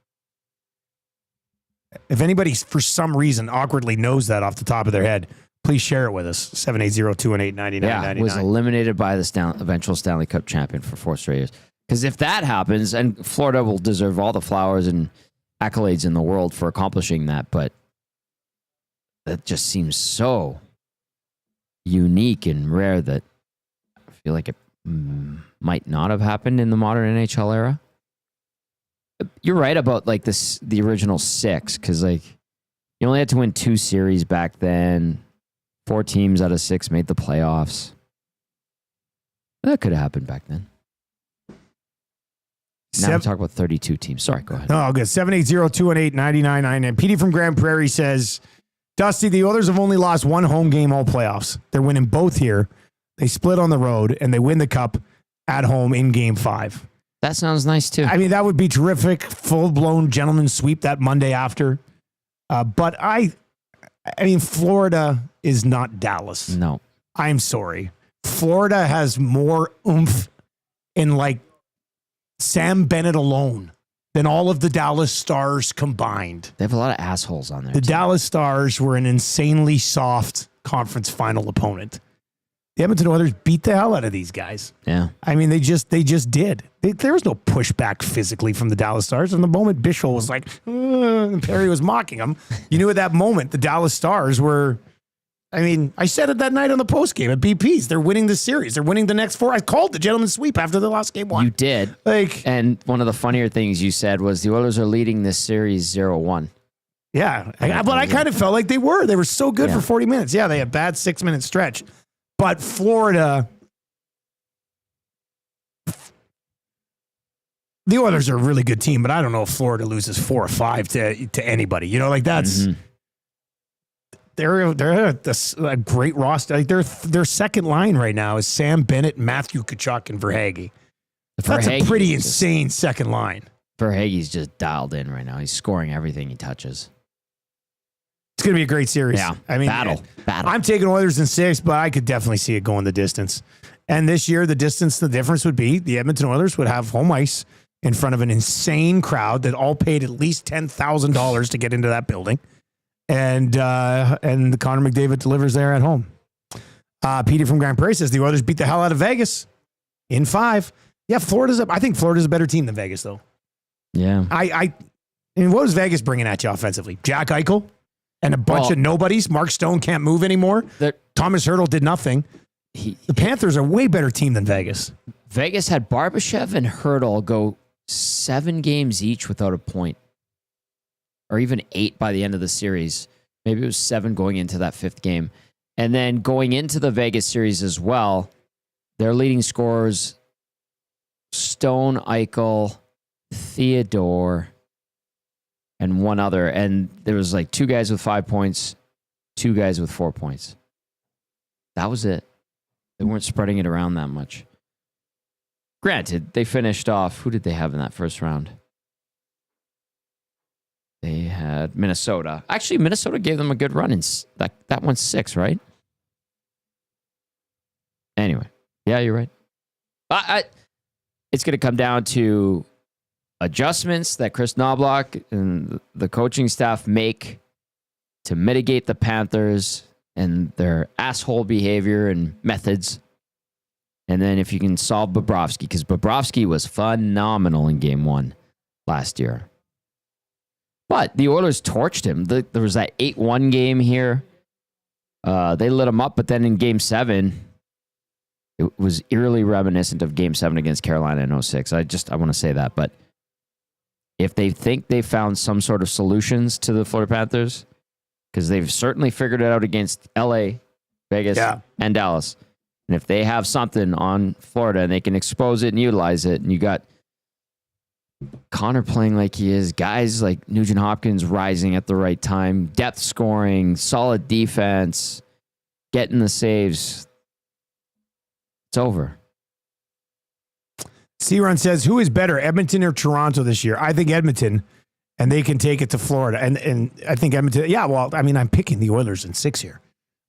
If anybody, for some reason, awkwardly knows that off the top of their head, please share it with us. 780-218-9999. Yeah, was eliminated by the eventual Stanley Cup champion for 4 straight years. Because if that happens, and Florida will deserve all the flowers and accolades in the world for accomplishing that, but that just seems so unique and rare that I feel like it might not have happened in the modern NHL era. You're right about like the original 6, because like you only had to win 2 series back then. 4 teams out of 6 made the playoffs. That could have happened back then. Now I'm talking about 32 teams. Sorry, go ahead. Oh, good. 780-218-9999. And Petey from Grand Prairie says, Dusty, the Oilers have only lost 1 home game all playoffs. They're winning both here. They split on the road, and they win the Cup at home in Game 5. That sounds nice, too. I mean, that would be terrific. Full-blown gentleman sweep that Monday after. But I mean, Florida is not Dallas. No. I'm sorry. Florida has more oomph in, like, Sam Bennett alone than all of the Dallas Stars combined. They have a lot of assholes on there. The Dallas Stars were an insanely soft conference final opponent. The Edmonton Oilers beat the hell out of these guys. Yeah. I mean, they just did. There was no pushback physically from the Dallas Stars. And the moment Bischel was like, and Perry was mocking him, you knew at that moment the Dallas Stars were, I mean, I said it that night on the postgame at BP's. They're winning the series. They're winning the next 4. I called the gentleman's sweep after the last game 1. You did. And one of the funnier things you said was the Oilers are leading this series 0-1. Yeah. But I kind of felt like they were. They were so good for 40 minutes. Yeah, they had a bad 6-minute stretch. But Florida, the Oilers are a really good team, but I don't know if Florida loses 4 or 5 to anybody. You know, like that's they're a great roster. Like their second line right now is Sam Bennett, Matthew Tkachuk, and Verhaeghe. That's a pretty insane second line. Verhaeghe's just dialed in right now. He's scoring everything he touches. It's going to be a great series. Yeah, I mean, battle. I'm taking Oilers in 6, but I could definitely see it going the distance. And this year, the difference would be the Edmonton Oilers would have home ice in front of an insane crowd that all paid at least $10,000 to get into that building. And the Connor McDavid delivers there at home. Petey from Grand Prairie says the Oilers beat the hell out of Vegas in 5. Yeah, I think Florida's a better team than Vegas, though. Yeah. I mean, what was Vegas bringing at you offensively? Jack Eichel? And a bunch of nobodies. Mark Stone can't move anymore. Thomas Hertl did nothing. The Panthers are a way better team than Vegas. Vegas had Barbashev and Hertl go 7 games each without a point. Or even 8 by the end of the series. Maybe it was 7 going into that 5th game. And then going into the Vegas series as well, their leading scorers Stone, Eichel, Theodore, and one other. And there was like 2 guys with 5 points, 2 guys with 4 points. That was it. They weren't spreading it around that much. Granted, they finished off. Who did they have in that first round? They had Minnesota. Actually, Minnesota gave them a good run. That one's 6, right? Anyway, yeah, you're right. It's going to come down to adjustments that Chris Knobloch and the coaching staff make to mitigate the Panthers and their asshole behavior and methods. And then if you can solve Bobrovsky, because Bobrovsky was phenomenal in game 1 last year. But the Oilers torched him. There was that 8-1 game here. They lit him up, but then in game 7, it was eerily reminiscent of game 7 against Carolina in 06. I want to say that. But if they think they found some sort of solutions to the Florida Panthers, because they've certainly figured it out against LA, Vegas, and Dallas. And if they have something on Florida and they can expose it and utilize it, and you got Connor playing like he is, guys like Nugent Hopkins rising at the right time, depth scoring, solid defense, getting the saves, it's over. C-Run says, who is better, Edmonton or Toronto this year? I think Edmonton, and they can take it to Florida. And I think Edmonton, I'm picking the Oilers in 6 here.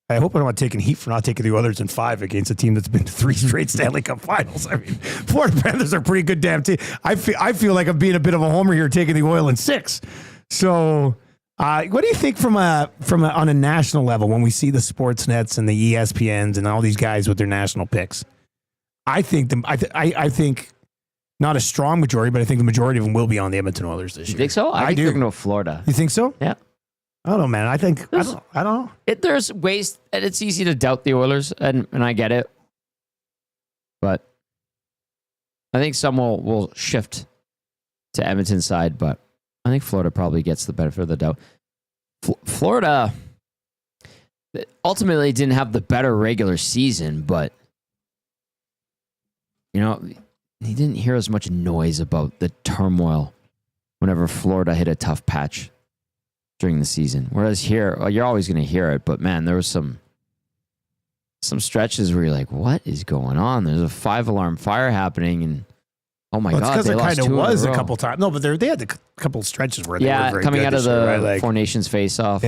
I hope I'm not taking heat for not taking the Oilers in 5 against a team that's been to 3 straight Stanley Cup Finals. I mean, Florida Panthers are a pretty good damn team. I feel like I'm being a bit of a homer here taking the Oil in 6. So, what do you think from on a national level when we see the Sportsnets and the ESPNs and all these guys with their national picks? I think not a strong majority, but I think the majority of them will be on the Edmonton Oilers this year. You think so? I think do. they're going to go Florida. You think so? Yeah. I don't know, man. I don't know. There's ways, and it's easy to doubt the Oilers, and I get it. But I think some will shift to Edmonton's side, but I think Florida probably gets the benefit of the doubt. Florida ultimately didn't have the better regular season, but he didn't hear as much noise about the turmoil whenever Florida hit a tough patch during the season. Whereas here, you're always going to hear it, but man, there was some stretches where you're like, what is going on? There's a 5-alarm fire happening, and oh my God, because it kind of was a row. couple times. No, but they had a couple of stretches where they were very coming good out of this year, the right? Four Nations face-off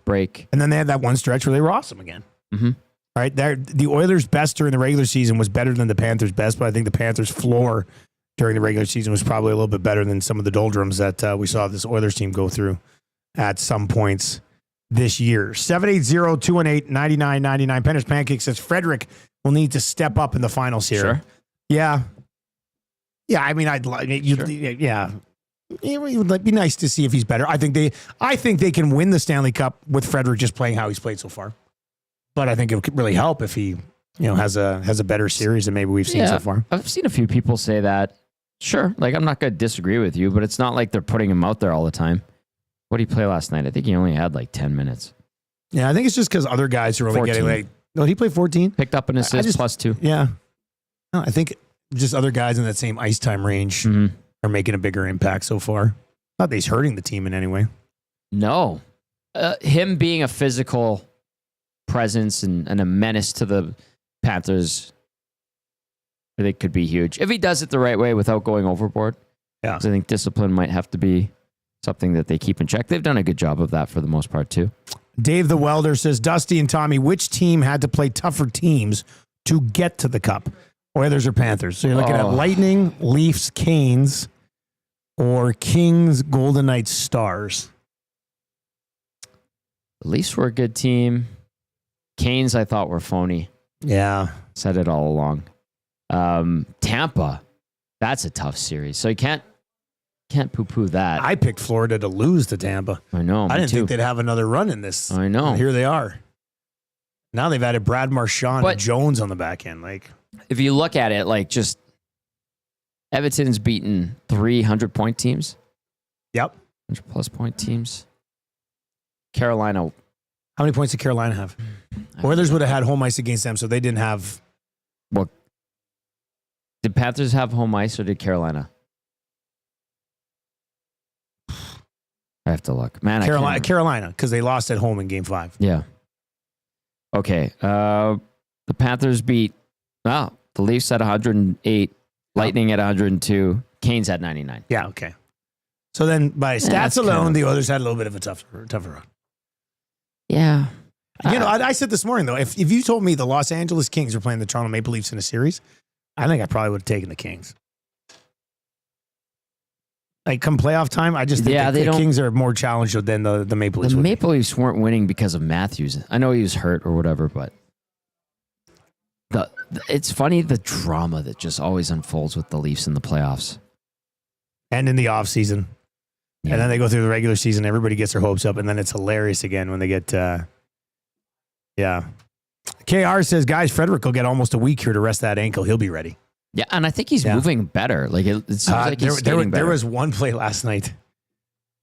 break. And then they had that one stretch where they were awesome again. Mm-hmm. Right? The Oilers' best during the regular season was better than the Panthers' best, but I think the Panthers' floor during the regular season was probably a little bit better than some of the doldrums that we saw this Oilers team go through at some points this year. 780-218-9999. Penner's Pancake says Frederick will need to step up in the finals here. Sure. Yeah. Yeah, I mean, I'd like you. Sure. Yeah. It would be nice to see if he's better. I think they can win the Stanley Cup with Frederick just playing how he's played so far. But I think it could really help if he, has a better series than maybe we've seen so far. I've seen a few people say that. Sure, like I'm not going to disagree with you, but it's not like they're putting him out there all the time. What did he play last night? I think he only had like 10 minutes. Yeah, I think it's just because other guys are only 14. getting he played 14. Picked up an assist plus 2. Yeah. No, I think just other guys in that same ice time range are making a bigger impact so far. Not that he's hurting the team in any way. No. Him being a physical presence and a menace to the Panthers, I think could be huge. If he does it the right way without going overboard. Yeah. I think discipline might have to be something that they keep in check. They've done a good job of that for the most part, too. Dave the Welder says, Dusty and Tommy, which team had to play tougher teams to get to the Cup? Oilers or Panthers? So you're looking at Lightning, Leafs, Canes, or Kings, Golden Knights, Stars. The Leafs were a good team. Canes, I thought, were phony. Yeah. Said it all along. Tampa, that's a tough series. So you can't poo-poo that. I picked Florida to lose to Tampa. I know. I didn't think they'd have another run in this. I know. And here they are. Now they've added Brad Marchand and Jones on the back end. Like, if you look at it, like just Edmonton's beaten 300-point teams. Yep. 100-plus point teams. Carolina. How many points did Carolina have? Oilers would have had home ice against them, so they didn't have. Well, Did Panthers have home ice or did Carolina? I have to look. Man, Carolina, because they lost at home in Game 5. Yeah. Okay. The Panthers beat the Leafs at 108, Lightning at 102, Canes at 99. Yeah, okay. So then by stats alone, the Oilers had a little bit of a tougher run. Yeah. I said this morning, though, if you told me the Los Angeles Kings were playing the Toronto Maple Leafs in a series, I think I probably would have taken the Kings. Like, come playoff time, I just think the Kings are more challenged than the Maple Leafs. The Maple Leafs weren't winning because of Matthews. I know he was hurt or whatever, but it's funny the drama that just always unfolds with the Leafs in the playoffs. And in the offseason. Yeah. And then they go through the regular season, everybody gets their hopes up, and then it's hilarious again when they get... KR says, guys, Frederick will get almost a week here to rest that ankle. He'll be ready. Yeah, and I think he's moving better. Like it seems like he's skating better. There was one play last night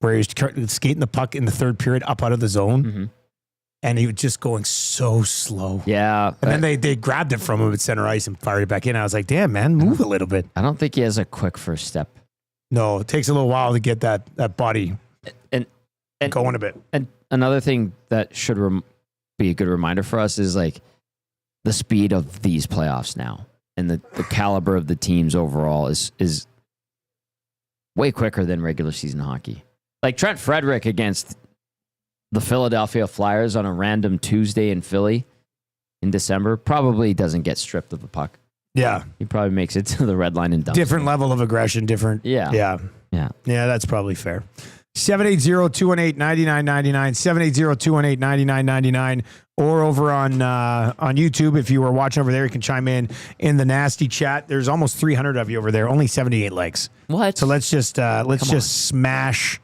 where he was skating the puck in the third period up out of the zone, and he was just going so slow. Yeah. And then they grabbed it from him at center ice and fired it back in. I was like, damn, man, move a little bit. I don't think he has a quick first step. No, it takes a little while to get that body and going a bit. And another thing that should be a good reminder for us is like the speed of these playoffs now. And the caliber of the teams overall is way quicker than regular season hockey. Like Trent Frederick against the Philadelphia Flyers on a random Tuesday in Philly in December probably doesn't get stripped of the puck. Yeah. He probably makes it to the red line and dumps. Different level of aggression, different. Yeah, that's probably fair. 780-218-9999, 780-218-9999, or over on YouTube. If you were watching over there, you can chime in the nasty chat. There's almost 300 of you over there, only 78 likes. What? So let's just smash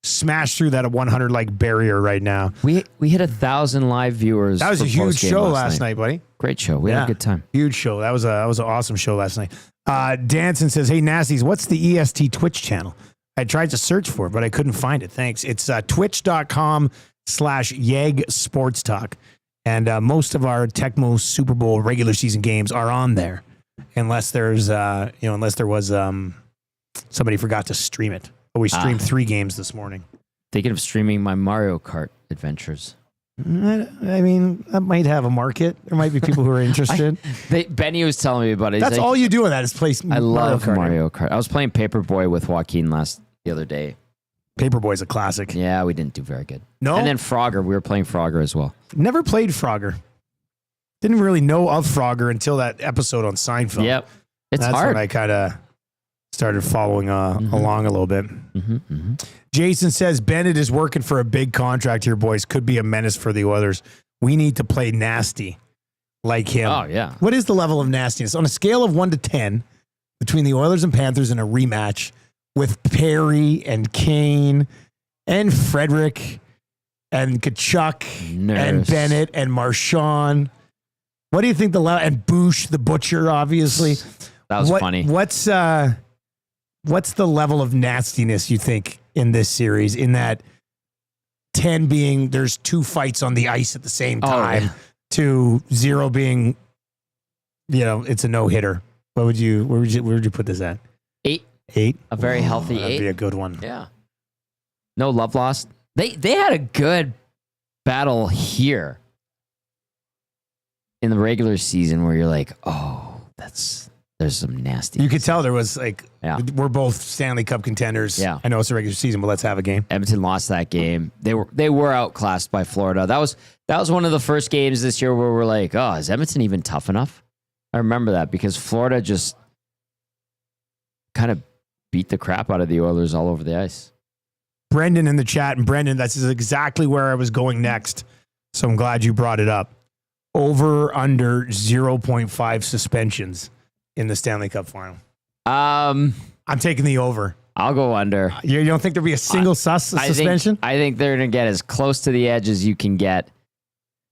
through that 100 like barrier right now. We hit 1,000 live viewers. That was a huge show last night, buddy. Great show. We had a good time. Huge show. That was an awesome show last night. Danson says, "Hey Nasties, what's the EST Twitch channel? I tried to search for it, but I couldn't find it. Thanks. It's twitch.com/Yeg Sports Talk. And most of our Tecmo Super Bowl regular season games are on there. Unless there was somebody forgot to stream it. But we streamed 3 games this morning. Thinking of streaming my Mario Kart adventures. I mean, that might have a market. There might be people who are interested. Benny was telling me about it. That's all you do with that is play I love Mario Kart. I was playing Paperboy with Joaquin the other day. Paperboy's a classic. Yeah, we didn't do very good. No? And then Frogger. We were playing Frogger as well. Never played Frogger. Didn't really know of Frogger until that episode on Seinfeld. Yep. That's hard. when I kind of started following along a little bit. Jason says, Bennett is working for a big contract here, boys. Could be a menace for the Oilers. We need to play nasty like him. Oh, yeah. What is the level of nastiness? On a scale of 1 to 10, between the Oilers and Panthers in a rematch with Perry and Kane and Frederick and Kachuk and Bennett and Marchand, what do you think and Boosh, the butcher, obviously. That was funny. What's the level of nastiness you think in this series, in that 10 being there's 2 fights on the ice at the same time, to 0 being, it's a no-hitter? Where would you put this at? 8. 8? A very healthy 8. That'd be a good one. Yeah. No love lost. They had a good battle here in the regular season where you're like, oh, there's some nasty. You could tell there was we're both Stanley Cup contenders. Yeah. I know it's a regular season, but let's have a game. Edmonton lost that game. They were outclassed by Florida. That was one of the first games this year where we're like, oh, is Edmonton even tough enough? I remember that because Florida just kind of beat the crap out of the Oilers all over the ice. Brendan in the chat, and Brendan, that's exactly where I was going next. So I'm glad you brought it up. Over under 0.5 suspensions in the Stanley Cup Final. I'm taking the over. I'll go under. You don't think there'll be a single suspension? I think they're going to get as close to the edge as you can get,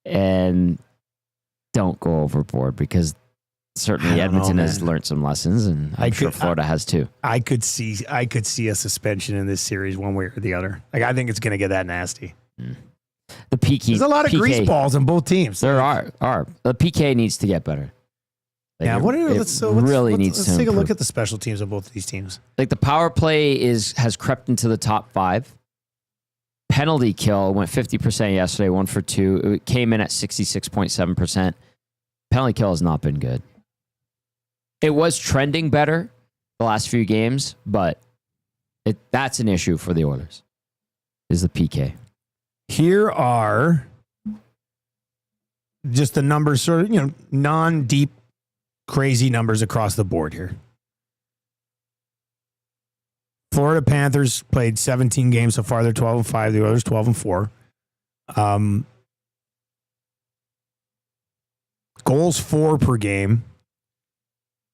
and don't go overboard because certainly Edmonton has learned some lessons, and I'm sure Florida has too. I could see a suspension in this series one way or the other. Like, I think it's going to get that nasty. The PK. There's a lot of grease balls on both teams. There are. The PK needs to get better. Like yeah, let's take a look at the special teams of both of these teams. Like the power play has crept into the top 5. Penalty kill went 50% yesterday, 1 for 2. It came in at 66.7%. Penalty kill has not been good. It was trending better the last few games, but that's an issue for the Oilers, is the PK. Here are just the numbers, sort of, non-deep, crazy numbers across the board here. Florida Panthers played 17 games so far. They're 12-5. The Oilers 12-4. Goals for per game.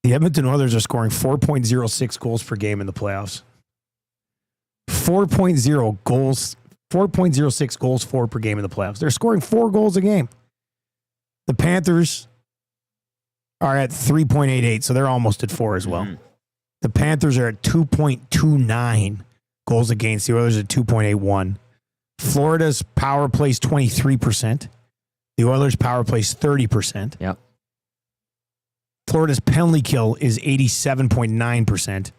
The Edmonton Oilers are scoring 4.06 goals per game in the playoffs. 4.06 goals for per game in the playoffs. They're scoring 4 goals a game. The Panthers are at 3.88, so they're almost at 4 as well. Mm-hmm. The Panthers are at 2.29 goals against. The Oilers at 2.81. Florida's power plays 23%. The Oilers' power plays 30%. Yep. Florida's penalty kill is 87.9%.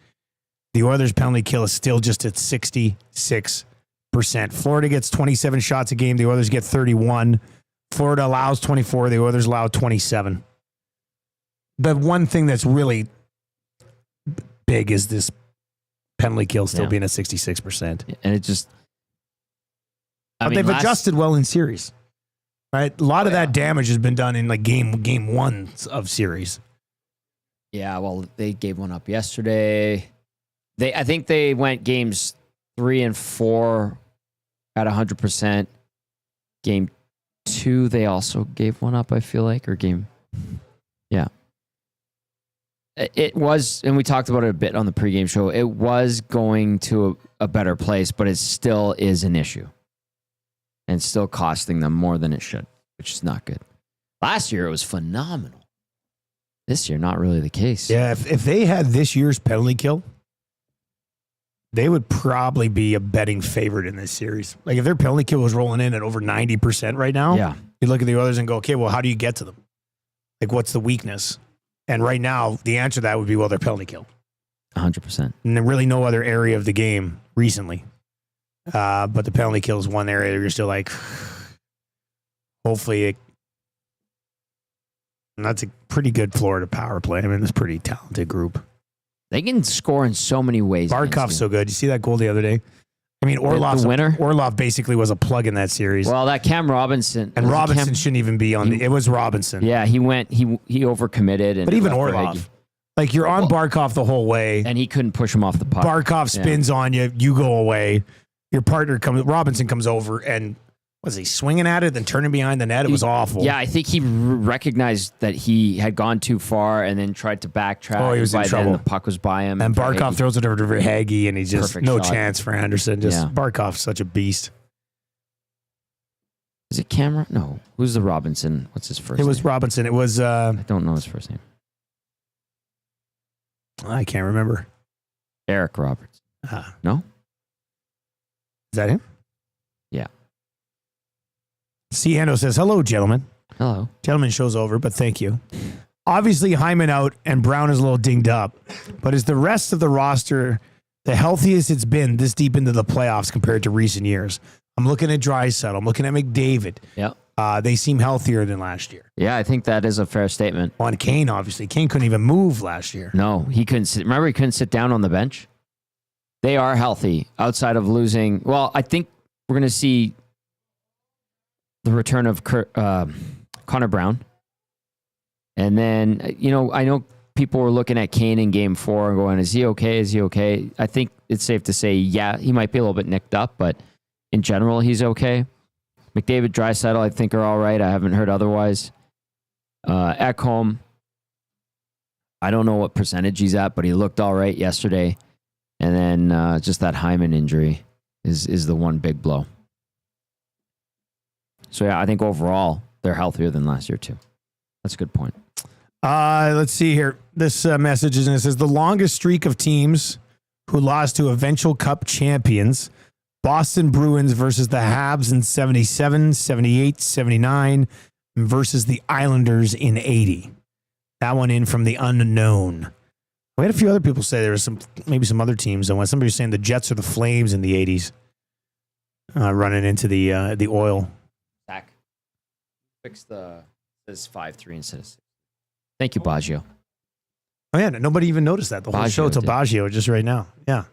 The Oilers' penalty kill is still just at 66%. Florida gets 27 shots a game. The Oilers get 31. Florida allows 24. The Oilers allow 27. The one thing that's really big is this penalty kill still being at 66%. And it just... But they've adjusted well in series. Right? A lot of that damage has been done in like game 1 of series. Yeah, well, they gave one up yesterday. I think they went games 3 and 4 at 100%. Game 2, they also gave one up, I feel like, yeah. It was, and we talked about it a bit on the pregame show, it was going to a better place, but it still is an issue. And still costing them more than it should, which is not good. Last year, it was phenomenal. This year, not really the case. Yeah, if they had this year's penalty kill, they would probably be a betting favorite in this series. Like if their penalty kill was rolling in at over 90% right now, you look at the others and go, okay, well, how do you get to them? Like what's the weakness? And right now, the answer to that would be, well, their penalty kill. 100%. And there really no other area of the game recently. But the penalty kill is one area that you're still like, hopefully and that's a pretty good Florida power play. I mean, it's a pretty talented group. They can score in so many ways. Barkov's so good. You see that goal the other day? I mean, Orlov's the winner. Orlov basically was a plug in that series. Well, that Cam Robinson. And Robinson shouldn't even be on it was Robinson. Yeah, he overcommitted. But even Orlov. Like you're on Barkov the whole way. And he couldn't push him off the puck. Barkov spins on you. You go away. Your partner Robinson comes over and was he swinging at it, then turning behind the net? It was awful. Yeah, I think he recognized that he had gone too far and then tried to backtrack. Oh, he was in trouble. Then the puck was by him. And Barkov throws it over to Verhaeghe, and he's just Perfect no shot. chance for Anderson. Barkov's such a beast. Is it Cameron? No. Who's the Robinson? What's his first name? It was Robinson. It was... I don't know his first name. I can't remember. Eric Roberts. No? Is that him? Yeah. Ciano says, hello, gentlemen. Hello. Gentlemen, show's over, but thank you. Obviously, Hyman out and Brown is a little dinged up, but is the rest of the roster the healthiest it's been this deep into the playoffs compared to recent years? I'm looking at Draisaitl. I'm looking at McDavid. Yeah. They seem healthier than last year. Yeah, I think that is a fair statement. On Kane, obviously. Kane couldn't even move last year. No, he couldn't sit. Remember, he couldn't sit down on the bench? They are healthy outside of losing. Well, I think we're going to see the return of Connor Brown. And then, I know people were looking at Kane in game 4 and going, is he okay? Is he okay? I think it's safe to say, yeah, he might be a little bit nicked up, but in general, he's okay. McDavid, Draisaitl, I think are all right. I haven't heard otherwise. Ekholm, I don't know what percentage he's at, but he looked all right yesterday. And then just that Hyman injury is the one big blow. So, yeah, I think overall they're healthier than last year, too. That's a good point. Let's see here. This message is, and it says, the longest streak of teams who lost to eventual Cup champions, Boston Bruins versus the Habs in 77, 78, 79, versus the Islanders in 80. That one in from the unknown. We had a few other people say there was maybe some other teams. And when somebody was saying the Jets or the Flames in the 80s, running into the oil. Zach, fix says 5-3 instead of 6. Thank you, Baggio. Oh yeah, nobody even noticed that the whole show till Baggio just right now. Yeah,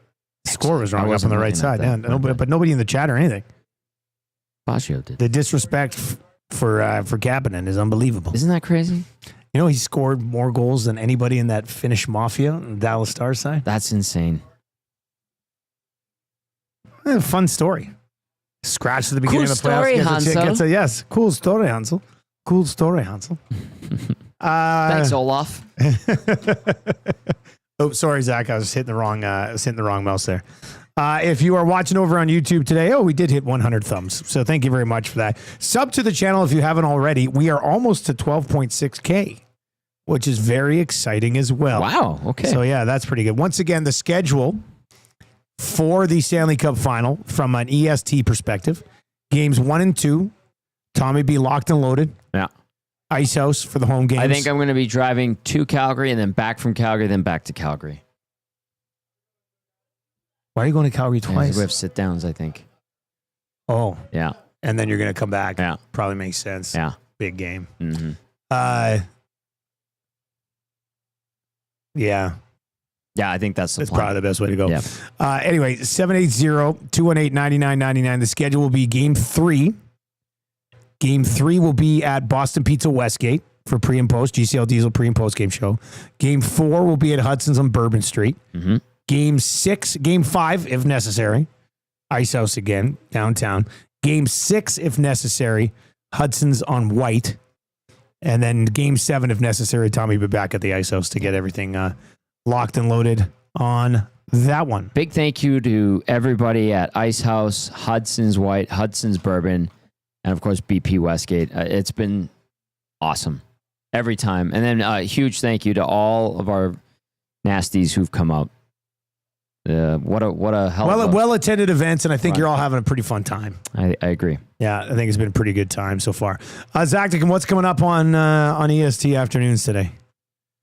the score was wrong up on the right side. Yeah, but nobody in the chat or anything. Baggio did. The disrespect for Kapanen is unbelievable. Isn't that crazy? You know, he scored more goals than anybody in that Finnish Mafia on the Dallas Stars side. That's insane. Fun story. Scratch at the beginning of the playoffs. Yes, cool story, Hansel. Cool story, Hansel. Thanks, Olaf. Oh, sorry, Zach. I was hitting the wrong mouse there. If you are watching over on YouTube today, we did hit 100 thumbs. So thank you very much for that. Sub to the channel if you haven't already. We are almost to 12.6K, which is very exciting as well. Wow. Okay. So yeah, that's pretty good. Once again, the schedule for the Stanley Cup Final from an EST perspective, games 1 and 2, Tommy be locked and loaded. Yeah. Ice House for the home games. I think I'm going to be driving to Calgary and then back from Calgary, then back to Calgary. Why are you going to Calgary twice? We have sit-downs, I think. Oh. Yeah. And then you're going to come back. Yeah. Probably makes sense. Yeah. Big game. Mm-hmm. Yeah. Yeah, I think that's probably the best way to go. Yeah. Anyway, 780-218-9999. The schedule will be Game 3. Game 3 will be at Boston Pizza Westgate for pre and post, GCL Diesel pre and post game show. Game 4 will be at Hudson's on Bourbon Street. Mm-hmm. Game 5, if necessary, Ice House again, downtown. Game 6, if necessary, Hudson's on White. And then Game 7, if necessary, Tommy will be back at the Ice House to get everything locked and loaded on that one. Big thank you to everybody at Ice House, Hudson's White, Hudson's Bourbon, and of course, BP Westgate. It's been awesome every time. And then a huge thank you to all of our nasties who've come out. What a hell of a well-attended events, and I think you're all having a pretty fun time. I agree. Yeah, I think it's been a pretty good time so far. Zactic, what's coming up on EST afternoons today?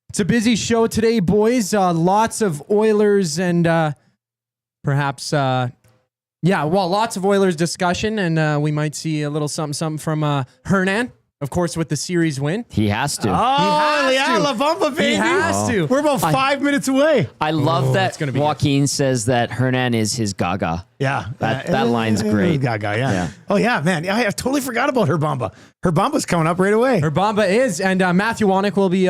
It's a busy show today, boys. Lots of Oilers and perhaps, lots of Oilers discussion, and we might see a little something from Hernan. Of course, with the series win. He has to. Oh, yeah, La Bamba, baby. He has to. We're about 5 minutes away. I love that Joaquin says that Hernan is his Gaga. Yeah. That line's great. Gaga, yeah. Oh, yeah, man. I totally forgot about Her Bamba. Her Bamba's coming up right away. Her Bamba is, and Matthew Wannick will be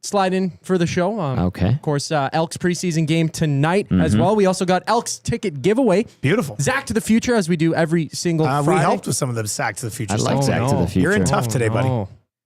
sliding for the show. Okay. Of course, Elks preseason game tonight as well. We also got Elks ticket giveaway. Beautiful. Zach to the Future, as we do every single Friday. We helped with some of the Zach to the Future. I like Zach to the Future. You're in tough today, buddy.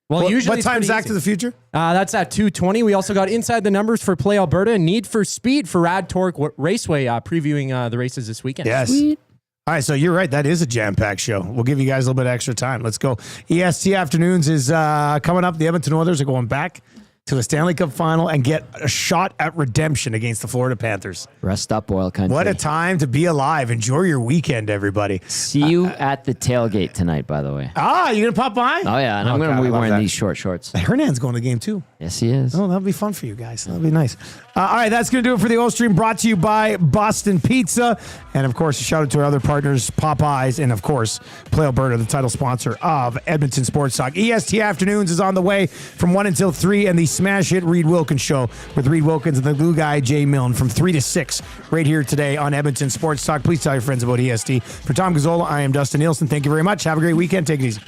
Well, usually what time Zach to the Future? That's at 2:20. We also got Inside the Numbers for Play Alberta and Need for Speed for Rad Torque Raceway, previewing the races this weekend. Yes. Sweet. All right, so you're right. That is a jam-packed show. We'll give you guys a little bit of extra time. Let's go. EST Afternoons is coming up. The Edmonton Oilers are going back to the Stanley Cup Final and get a shot at redemption against the Florida Panthers. Rest up, Oil Country. What a time to be alive. Enjoy your weekend, everybody. See you at the tailgate tonight, by the way. You going to pop by? Oh, yeah, and I'm going to be wearing these short shorts. Hernan's going to the game, too. Yes, he is. Oh, that'll be fun for you guys. That'll be nice. All right, that's going to do it for the Oil Stream, brought to you by Boston Pizza. And, of course, a shout out to our other partners, Popeyes, and, of course, Play Alberta, the title sponsor of Edmonton Sports Talk. EST Afternoons is on the way from 1 until 3, and the smash hit Reed Wilkins Show with Reed Wilkins and the glue guy, Jay Milne, from 3 to 6 right here today on Edmonton Sports Talk. Please tell your friends about EST. For Tom Gazzola, I am Dustin Nielson. Thank you very much. Have a great weekend. Take it easy.